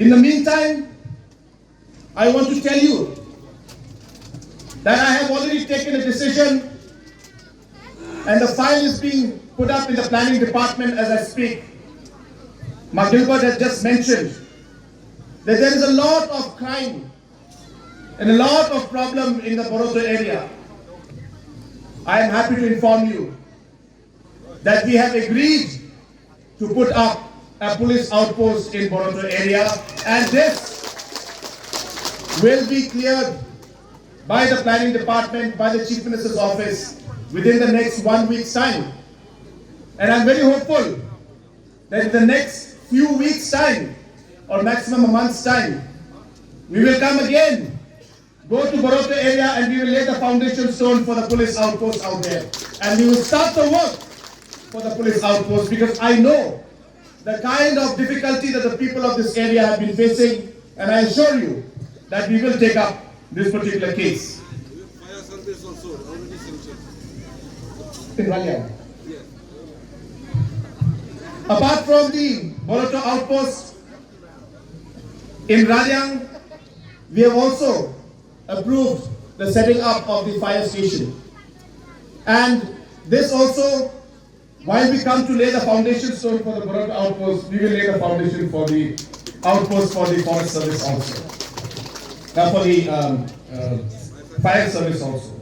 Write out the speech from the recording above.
In the meantime, I want to tell you that I have already taken a decision and the file is being put up in the planning department as I speak. Mark Gilbert has just mentioned that there is a lot of crime and a lot of problem in the Barato area. I am happy to inform you that we have agreed to put up a police outpost in Barato area, and this will be cleared by the planning department, by the Chief Minister's office within the next 1 week's time. And I'm very hopeful that in the next few weeks' time, or maximum a month's time, we will come again, go to Barato area, and we will lay the foundation stone for the police outpost out there. And we will start the work for the police outpost, because I know the kind of difficulty that the people of this area have been facing, and I assure you that we will take up this particular case. Fire service also already sanctioned. In Raliang. Apart from the Barato outpost, in Raliang, we have also approved the setting up of the fire station. And this also, while we come to lay the foundation stone for the Barato outpost, we will lay the foundation for the outpost for the forest service also. For the fire service also.